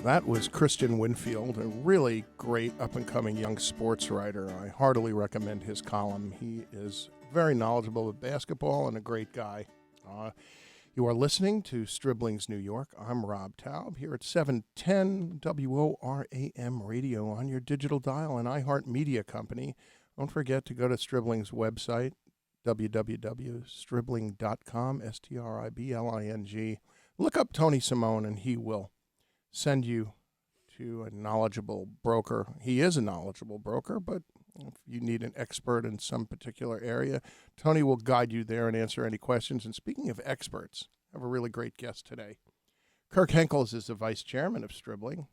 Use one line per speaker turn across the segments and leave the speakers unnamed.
That was Christian Winfield, a really great up-and-coming young sports writer. I heartily recommend his column. He is very knowledgeable of basketball and a great guy. You are listening to Stribling's New York. I'm Rob Taub here at 710 WORAM Radio on your digital dial and iHeartMedia Company. Don't forget to go to Stribling's website, www.stribling.com, Stribling. Look up Tony Simone and he will send you to a knowledgeable broker. He is a knowledgeable broker, but if you need an expert in some particular area, Tony will guide you there and answer any questions. And speaking of experts, I have a really great guest today. Kirk Henckels is the vice chairman of Stribling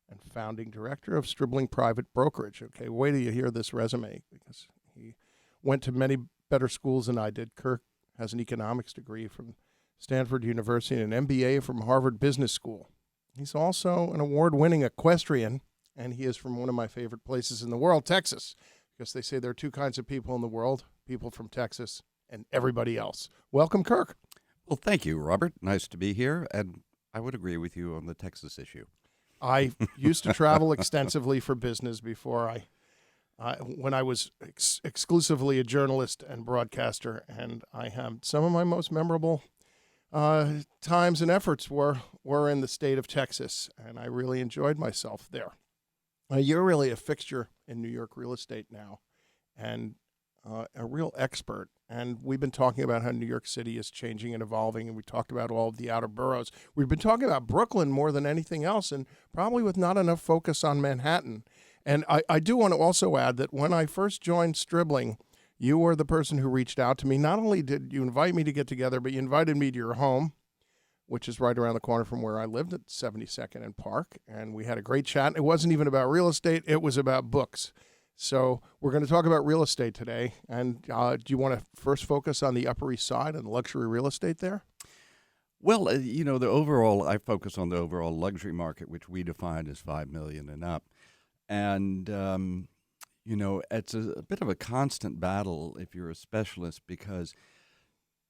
and founding director of Stribling Private Brokerage. Okay, wait till you hear this resume, because he went to many better schools than I did. Kirk has an economics degree from Stanford University and an MBA from Harvard Business School. He's also an award-winning equestrian, and he is from one of my favorite places in the world, Texas, because they say there are two kinds of people in the world, people from Texas and everybody else. Welcome, Kirk.
Well, thank you, Robert. Nice to be here, and I would agree with you on the Texas issue.
I used to travel extensively for business before when I was exclusively a journalist and broadcaster, and I have some of my most memorable times and efforts were in the state of Texas, and I really enjoyed myself there. You're really a fixture in New York real estate now, and a real expert. And we've been talking about how New York City is changing and evolving, and we talked about all of the outer boroughs. We've been talking about Brooklyn more than anything else, and probably with not enough focus on Manhattan. And I do want to also add that when I first joined Stribling, you were the person who reached out to me. Not only did you invite me to get together, but you invited me to your home, which is right around the corner from where I lived at 72nd and Park. And we had a great chat. It wasn't even about real estate. It was about books. So we're going to talk about real estate today. And do you want to first focus on the Upper East Side and luxury real estate there?
Well, I focus on the overall luxury market, which we define as $5 million and up. And, it's a bit of a constant battle if you're a specialist because,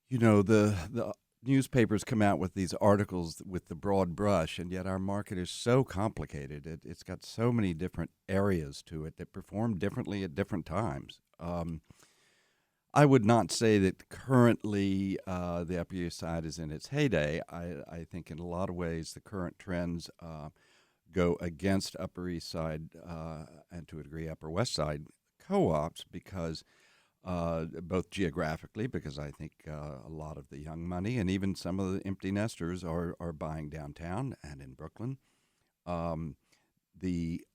the newspapers come out with these articles with the broad brush, and yet our market is so complicated. It's got so many different areas to it that perform differently at different times. I would not say that currently the Upper East Side is in its heyday. I think in a lot of ways the current trends go against Upper East Side and to a degree Upper West Side co-ops because both geographically, because I think a lot of the young money and even some of the empty nesters are buying downtown and in Brooklyn. The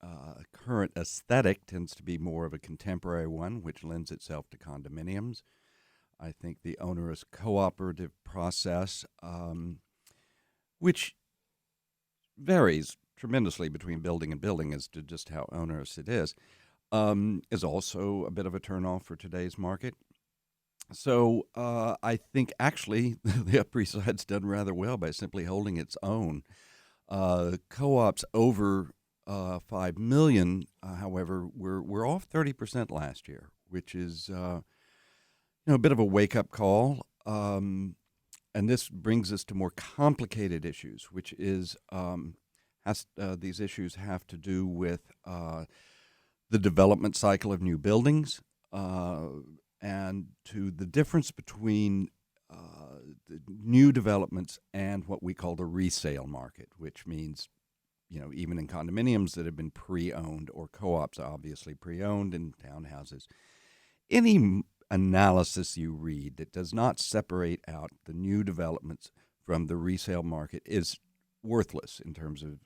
current aesthetic tends to be more of a contemporary one, which lends itself to condominiums. I think the onerous cooperative process, which varies tremendously between building and building as to just how onerous it is also a bit of a turnoff for today's market. So I think actually the Upper East Side's done rather well by simply holding its own. Co-ops over 5 million, however, we're off 30% last year, which is a bit of a wake-up call. And this brings us to more complicated issues, which is these issues have to do with the development cycle of new buildings and to the difference between the new developments and what we call the resale market, which means, even in condominiums that have been pre-owned or co-ops obviously pre-owned in townhouses. Any analysis you read that does not separate out the new developments from the resale market is worthless in terms of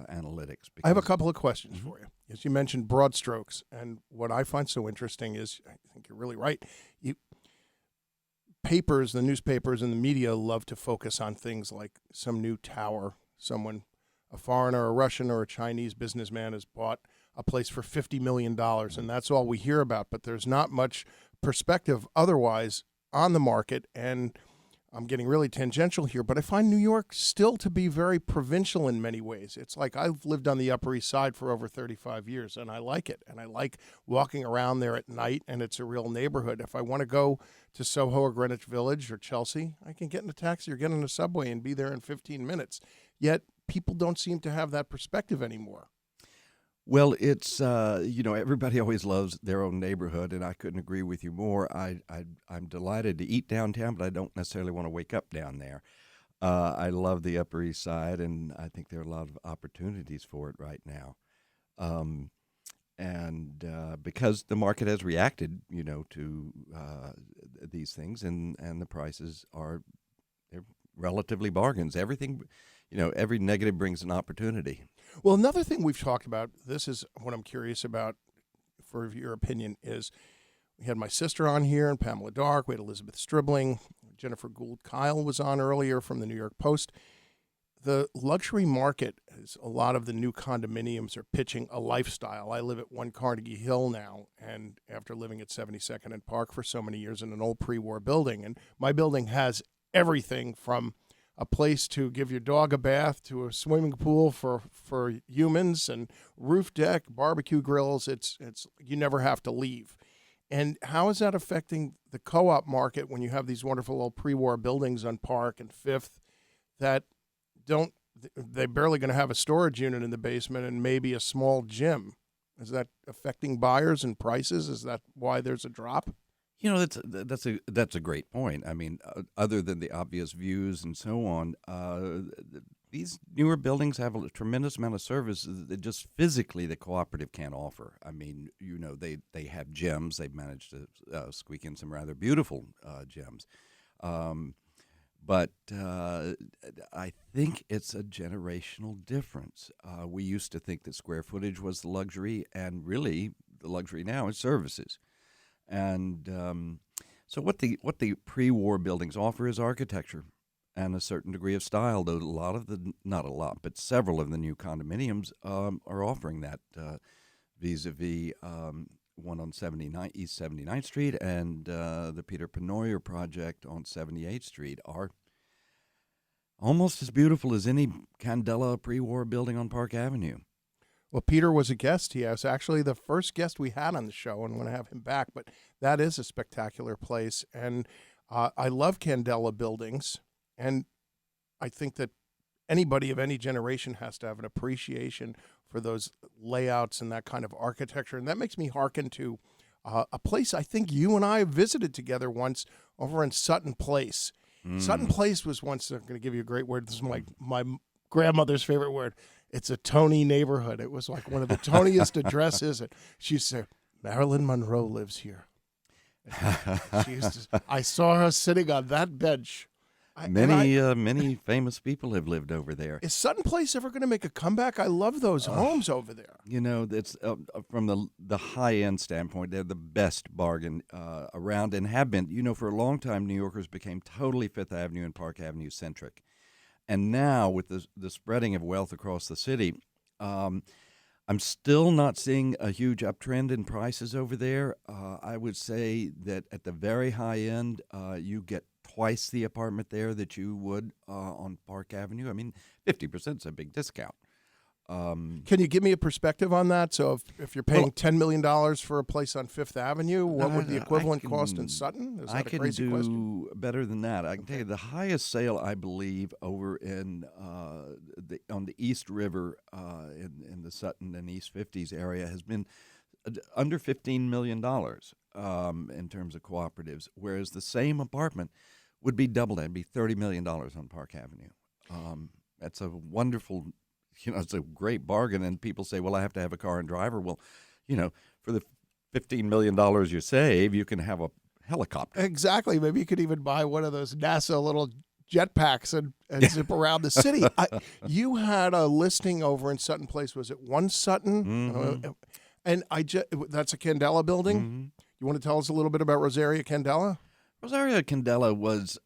analytics.
I have a couple of questions for you. As you mentioned, broad strokes, and what I find so interesting is, I think you're really right, the newspapers and the media love to focus on things like some new tower, a foreigner, a Russian, or a Chinese businessman has bought a place for $50 million, and that's all we hear about, but there's not much perspective otherwise on the market, and I'm getting really tangential here, but I find New York still to be very provincial in many ways. It's like I've lived on the Upper East Side for over 35 years, and I like it. And I like walking around there at night, and it's a real neighborhood. If I want to go to Soho or Greenwich Village or Chelsea, I can get in a taxi or get in a subway and be there in 15 minutes. Yet people don't seem to have that perspective anymore.
Well, it's everybody always loves their own neighborhood, and I couldn't agree with you more. I'm delighted to eat downtown, but I don't necessarily want to wake up down there. I love the Upper East Side, and I think there are a lot of opportunities for it right now. And because the market has reacted, to these things, and the prices they're relatively bargains. Everything, every negative brings an opportunity.
Well, another thing we've talked about, this is what I'm curious about for your opinion, is we had my sister on here and Pamela Dark. We had Elizabeth Stribling. Jennifer Gould Kyle was on earlier from the New York Post. The luxury market, is a lot of the new condominiums are pitching a lifestyle. I live at 1 Carnegie Hill now, and after living at 72nd and Park for so many years in an old pre-war building, and my building has everything from a place to give your dog a bath to a swimming pool for humans and roof deck, barbecue grills. It's you never have to leave. And how is that affecting the co-op market when you have these wonderful old pre-war buildings on Park and Fifth that they're barely going to have a storage unit in the basement and maybe a small gym? Is that affecting buyers and prices? Is that why there's a drop?
That's a great point. I mean, other than the obvious views and so on, these newer buildings have a tremendous amount of services that just physically the cooperative can't offer. I mean, they have gyms. They've managed to squeak in some rather beautiful gyms. But I think it's a generational difference. We used to think that square footage was the luxury, and really the luxury now is services. And so what the pre-war buildings offer is architecture and a certain degree of style, though not a lot, but several of the new condominiums are offering that vis-a-vis one on East 79th Street and the Peter Penoyer project on 78th Street are almost as beautiful as any Candela pre-war building on Park Avenue.
Well, Peter was a guest. He was actually the first guest we had on the show, and I'm going to have him back. But that is a spectacular place, and I love Candela buildings, and I think that anybody of any generation has to have an appreciation for those layouts and that kind of architecture, and that makes me hearken to a place I think you and I visited together once over in Sutton Place. Sutton Place was once, I'm going to give you a great word, this is my grandmother's favorite word. It's a Tony neighborhood. It was like one of the Toniest addresses. And she said, Marilyn Monroe lives here. I saw her sitting on that bench.
Many famous people have lived over there.
Is Sutton Place ever going to make a comeback? I love those homes over there.
It's from the high-end standpoint, they're the best bargain around and have been. For a long time, New Yorkers became totally Fifth Avenue and Park Avenue centric. And now, with the spreading of wealth across the city, I'm still not seeing a huge uptrend in prices over there. I would say that at the very high end, you get twice the apartment there that you would on Park Avenue. I mean, 50% is a big discount.
Can you give me a perspective on that? So if you're paying $10 million for a place on Fifth Avenue, what would the equivalent cost in Sutton? Is that a crazy question? I can
do better than that. I can tell you the highest sale, I believe, over in on the East River in the Sutton and East 50s area has been under $15 million in terms of cooperatives, whereas the same apartment would be double that. It'd be $30 million on Park Avenue. That's a wonderful... it's a great bargain, and people say, well, I have to have a car and driver. Well, for the $15 million you save, you can have a helicopter.
Exactly. Maybe you could even buy one of those NASA little jetpacks and zip around the city. You had a listing over in Sutton Place. Was it 1 Sutton?
Mm-hmm.
And that's a Candela building?
Mm-hmm.
You want to tell us a little bit about Rosario Candela?
Rosario Candela was...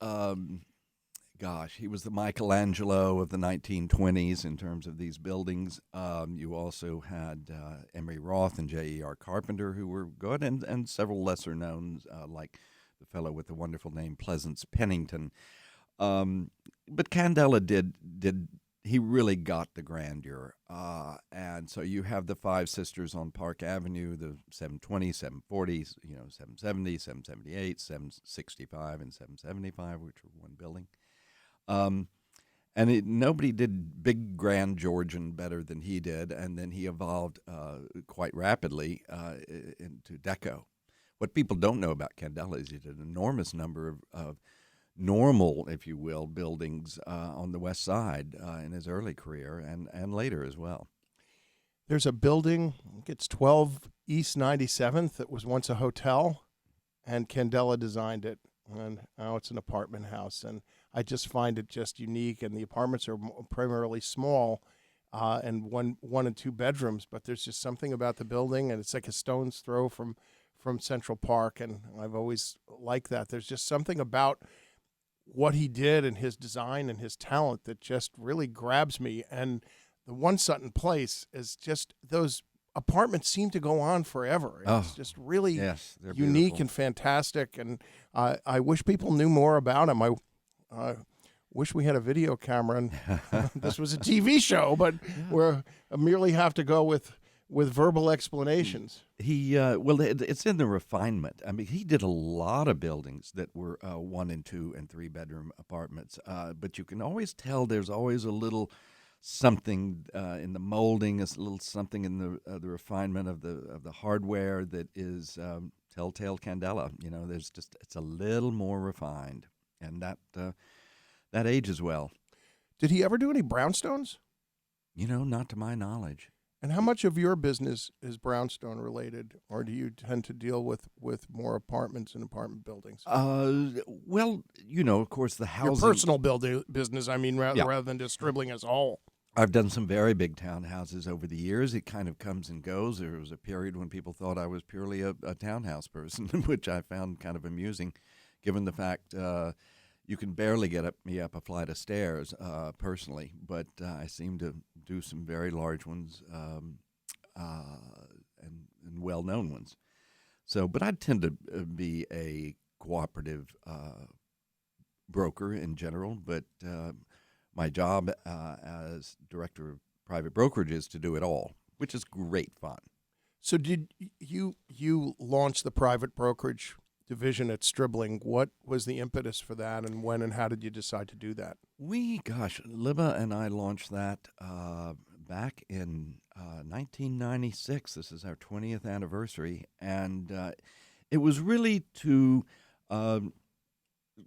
he was the Michelangelo of the 1920s in terms of these buildings. You also had Emery Roth and J.E.R. Carpenter, who were good, and several lesser known, like the fellow with the wonderful name Pleasance Pennington. But Candela he really got the grandeur. And so you have the five sisters on Park Avenue, the 720, 740, 770, 778, 765, and 775, which were one building. And nobody did big grand Georgian better than he did, and then he evolved quite rapidly into Deco. What people don't know about Candela is he did an enormous number of normal, if you will, buildings on the West Side in his early career and later as well.
There's a building, I think it's 12 East 97th, that was once a hotel, and Candela designed it, and now it's an apartment house. And I just find it just unique, and the apartments are primarily small and one and two bedrooms, but there's just something about the building, and it's like a stone's throw from Central Park, and I've always liked that. There's just something about what he did and his design and his talent that just really grabs me. And the One Sutton Place is just, those apartments seem to go on forever. It's just really unique
beautiful
and fantastic, and I wish people knew more about him. I wish we had a video camera and this was a TV show, but we merely have to go with verbal explanations.
It's in the refinement. I mean, he did a lot of buildings that were 1 and 2 and 3 bedroom apartments, but you can always tell there's always a little something in the molding, a little something in the refinement of the hardware that is telltale Candela. You know, it's a little more refined, and that ages well.
Did he ever do any brownstones?
You know, not to my knowledge.
And how much of your business is brownstone related, or do you tend to deal with more apartments and apartment buildings?
Well, you know, of course, the housing.
Your personal business, I mean, rather than just Stribling as a whole.
I've done some very big townhouses over the years. It kind of comes and goes. There was a period when people thought I was purely a townhouse person, which I found kind of amusing, given the fact you can barely get me up a flight of stairs personally, but I seem to do some very large ones and well-known ones. So, but I tend to be a cooperative broker in general, but my job as director of private brokerage is to do it all, which is great fun.
So did you launch the private brokerage division at Stribling? What was the impetus for that, and when and how did you decide to do that?
Libba and I launched that back in 1996. This is our 20th anniversary, and it was really to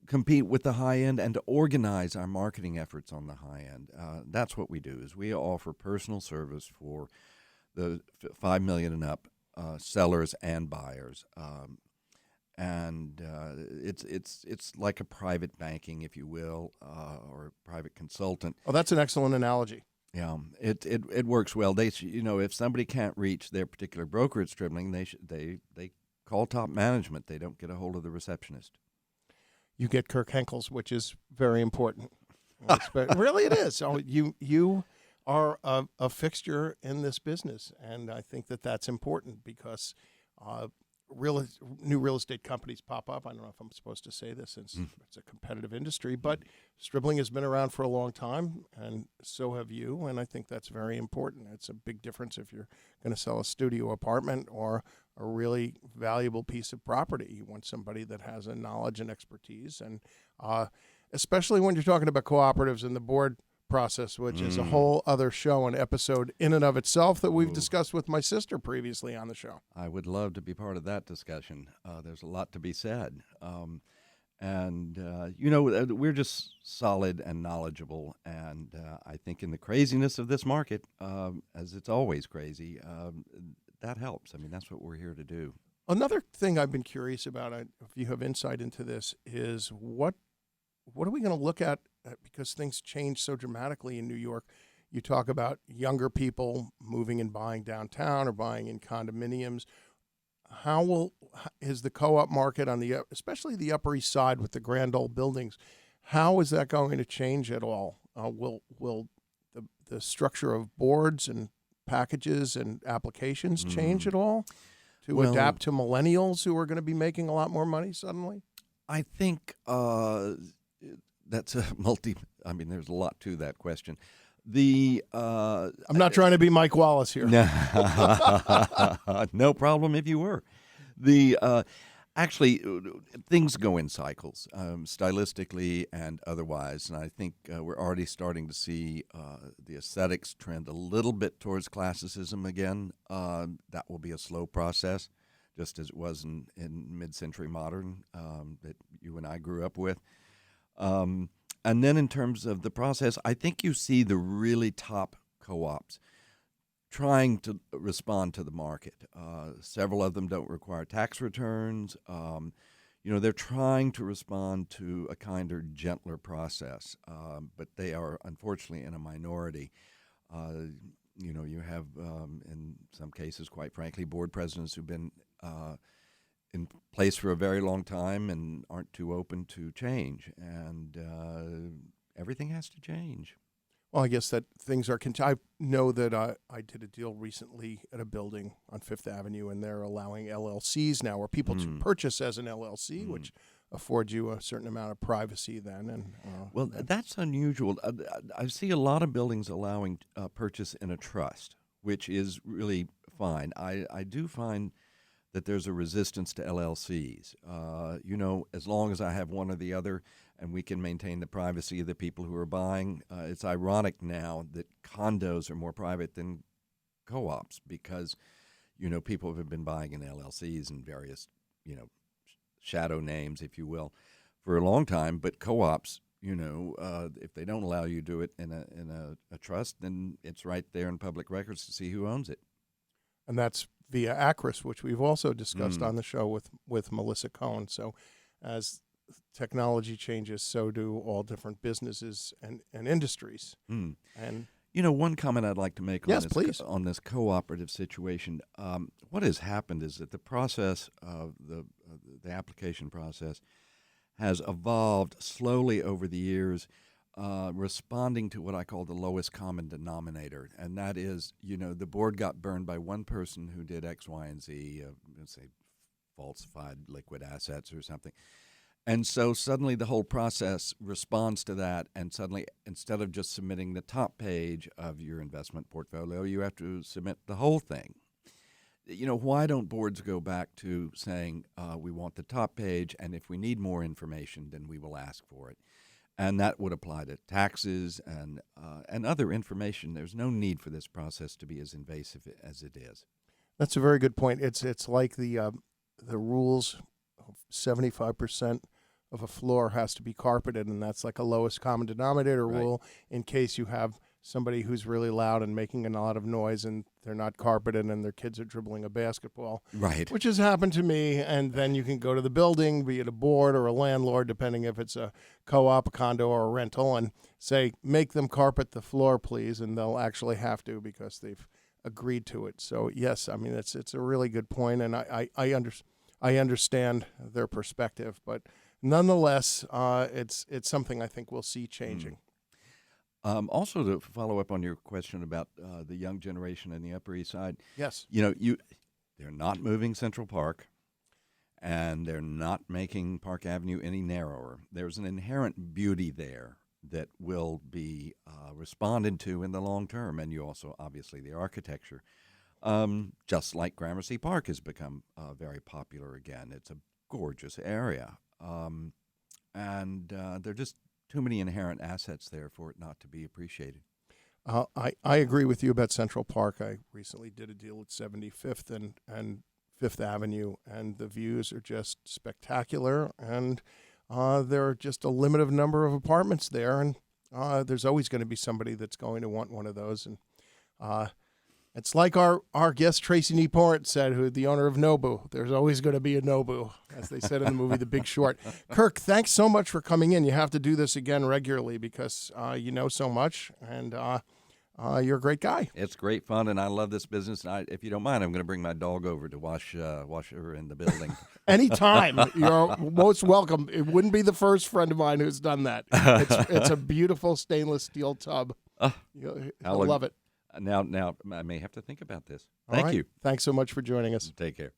compete with the high end and to organize our marketing efforts on the high end. That's what we do, is we offer personal service for the $5 million and up sellers and buyers. And it's like a private banking, if you will, or a private consultant.
Oh, that's an excellent analogy.
Yeah, it works well. If somebody can't reach their particular broker at Stribling, they call top management. They don't get a hold of the receptionist.
You get Kirk Henckels, which is very important. Really, it is. So you are a fixture in this business, and I think that's important because new real estate companies pop up. I don't know if I'm supposed to say this since it's a competitive industry, but Stribling has been around for a long time, and so have you, and I think that's very important. It's a big difference if you're going to sell a studio apartment or a really valuable piece of property. You want somebody that has a knowledge and expertise, and especially when you're talking about cooperatives and the board process, which is a whole other show and episode in and of itself that we've discussed with my sister previously on the show.
I would love to be part of that discussion. There's a lot to be said. We're just solid and knowledgeable, and I think in the craziness of this market, as it's always crazy, that helps. I mean, that's what we're here to do.
Another thing I've been curious about, if you have insight into this, is what are we going to look at, because things change so dramatically in New York. You talk about younger people moving and buying downtown or buying in condominiums. Is the co-op market especially the Upper East Side with the grand old buildings, how is that going to change at all? Will the structure of boards and packages and applications change at all to adapt to millennials who are going to be making a lot more money suddenly?
I think that's there's a lot to that question. I'm
not trying to be Mike Wallace here.
No problem if you were. Actually, things go in cycles, stylistically and otherwise, and I think we're already starting to see the aesthetics trend a little bit towards classicism again. That will be a slow process, just as it was in mid-century modern that you and I grew up with. And then in terms of the process, I think you see the really top co-ops trying to respond to the market. Several of them don't require tax returns. They're trying to respond to a kinder, gentler process, but they are unfortunately in a minority. You have, in some cases, quite frankly, board presidents who've been in place for a very long time and aren't too open to change, and everything has to change.
Well, I guess that things are. I know that I did a deal recently at a building on Fifth Avenue, and they're allowing LLCs now, where people to purchase as an LLC, which affords you a certain amount of privacy. Then, and
that's unusual. I see a lot of buildings allowing purchase in a trust, which is really fine. I do find that there's a resistance to LLCs. As long as I have one or the other, and we can maintain the privacy of the people who are buying. It's ironic now that condos are more private than co-ops because, people have been buying in LLCs and various, shadow names, if you will, for a long time. But co-ops, if they don't allow you to do it in a trust, then it's right there in public records to see who owns it.
And that's via Acris, which we've also discussed on the show with Melissa Cohen. So as technology changes, so do all different businesses and industries. And
one comment I'd like to make on,
yes, please.
On this cooperative situation, what has happened is that the process of the application process has evolved slowly over the years, responding to what I call the lowest common denominator, and that is, the board got burned by one person who did X, Y, and Z, let's say falsified liquid assets or something. And so suddenly the whole process responds to that, and suddenly instead of just submitting the top page of your investment portfolio, you have to submit the whole thing. Why don't boards go back to saying we want the top page, and if we need more information, then we will ask for it? And that would apply to taxes and other information. There's no need for this process to be as invasive as it is.
That's a very good point. It's like the rules. 75% of a floor has to be carpeted, and that's like a lowest common denominator rule in case you have somebody who's really loud and making a lot of noise and they're not carpeted and their kids are dribbling a basketball.
Right.
Which has happened to me, and then you can go to the building, be it a board or a landlord, depending if it's a co-op, a condo, or a rental, and say, make them carpet the floor, please, and they'll actually have to because they've agreed to it. So, yes, I mean, it's a really good point, and I understand their perspective, but nonetheless, it's something I think we'll see changing.
Also, to follow up on your question about the young generation in the Upper East Side,
yes,
they're not moving Central Park, and they're not making Park Avenue any narrower. There's an inherent beauty there that will be responded to in the long term, and you also, obviously, the architecture. Just like Gramercy Park has become very popular again. It's a gorgeous area. And there are just too many inherent assets there for it not to be appreciated.
I agree with you about Central Park. I recently did a deal at 75th and Fifth Avenue, and the views are just spectacular. And there are just a limited number of apartments there, and there's always going to be somebody that's going to want one of those. And it's like our guest Tracy Neport said, who the owner of Nobu. There's always going to be a Nobu, as they said in the movie The Big Short. Kirk, thanks so much for coming in. You have to do this again regularly because you know so much, and you're a great guy.
It's great fun, and I love this business. And if you don't mind, I'm going to bring my dog over to wash her in the building.
Anytime. You're most welcome. It wouldn't be the first friend of mine who's done that. It's a beautiful stainless steel tub. You'll love it.
Now, I may have to think about this. Thank you.
Thanks so much for joining us.
Take care.